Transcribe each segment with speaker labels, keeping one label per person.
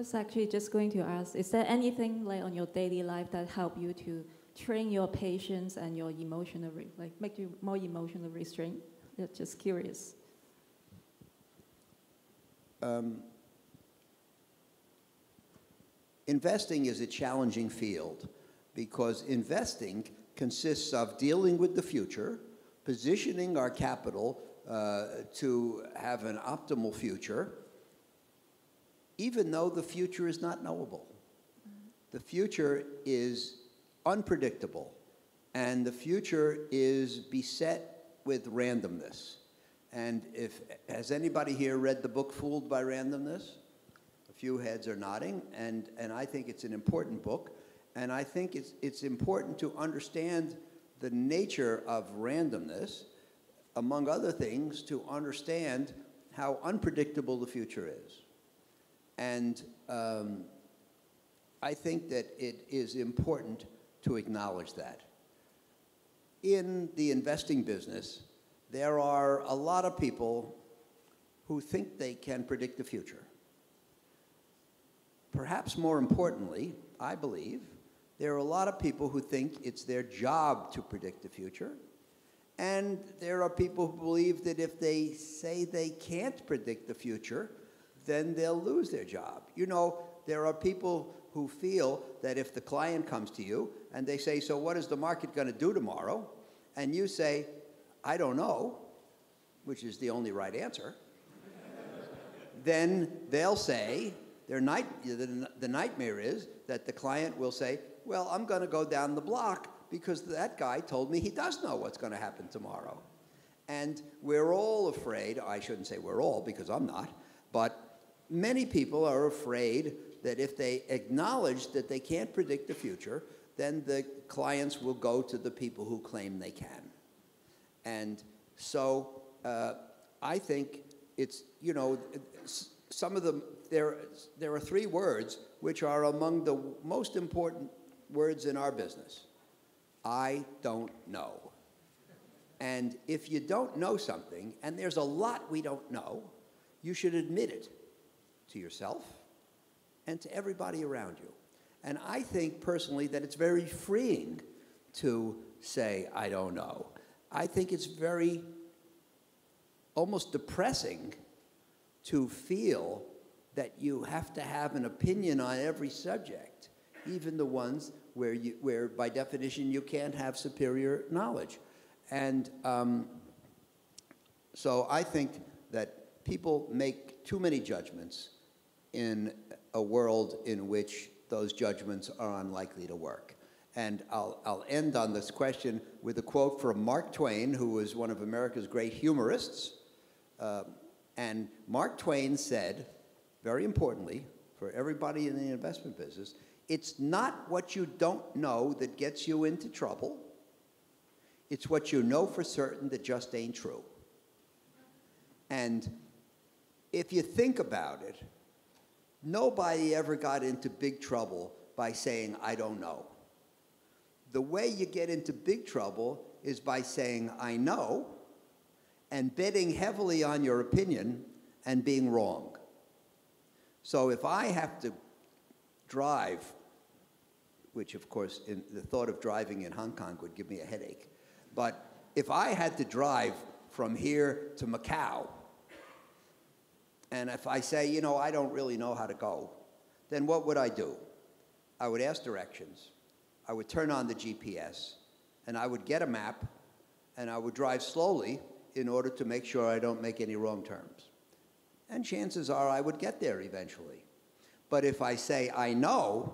Speaker 1: was actually just going to ask, is there anything like on your daily life that help you to train your patience and your emotional, like make you more emotionally restrained? Yeah, just curious.
Speaker 2: Investing is a challenging field because investing consists of dealing with the future, positioning our capital to have an optimal future, even though the future is not knowable. The future is unpredictable, and the future is beset with randomness. And has anybody here read the book Fooled by Randomness? A few heads are nodding, and I think it's an important book, and I think it's important to understand the nature of randomness, among other things, to understand how unpredictable the future is. And I think that it is important to acknowledge that. In the investing business, there are a lot of people who think they can predict the future. Perhaps more importantly, I believe, there are a lot of people who think it's their job to predict the future. And there are people who believe that if they say they can't predict the future, then they'll lose their job. You know, there are people who feel that if the client comes to you and they say, so what is the market going to do tomorrow? And you say, I don't know, which is the only right answer, then they'll say, the nightmare is that the client will say, well, I'm going to go down the block because that guy told me he does know what's going to happen tomorrow. And we're all afraid, I shouldn't say we're all because I'm not, but many people are afraid that if they acknowledge that they can't predict the future, then the clients will go to the people who claim they can. And so I think it's, you know, some of them, there are three words which are among the most important words in our business. I don't know. And if you don't know something, and there's a lot we don't know, you should admit it to yourself and to everybody around you. And I think personally that it's very freeing to say, I don't know. I think it's very almost depressing to feel that you have to have an opinion on every subject, even the ones where by definition you can't have superior knowledge. And so I think that people make too many judgments in a world in which those judgments are unlikely to work. And I'll end on this question with a quote from Mark Twain, who was one of America's great humorists. And Mark Twain said, very importantly, for everybody in the investment business, it's not what you don't know that gets you into trouble. It's what you know for certain that just ain't true. And if you think about it, nobody ever got into big trouble by saying, I don't know. The way you get into big trouble is by saying, I know, and betting heavily on your opinion and being wrong. So if I have to drive, which of course the thought of driving in Hong Kong would give me a headache, but if I had to drive from here to Macau, and if I say, you know, I don't really know how to go, then what would I do? I would ask directions. I would turn on the GPS, and I would get a map, and I would drive slowly in order to make sure I don't make any wrong turns. And chances are I would get there eventually. But if I say I know,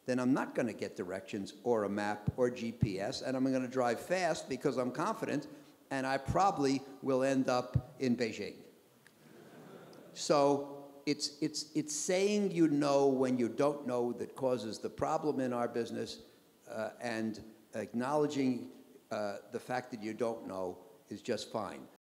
Speaker 2: then I'm not going to get directions or a map or GPS, and I'm going to drive fast because I'm confident, and I probably will end up in Beijing. So it's saying you know when you don't know that causes the problem in our business, and acknowledging the fact that you don't know is just fine.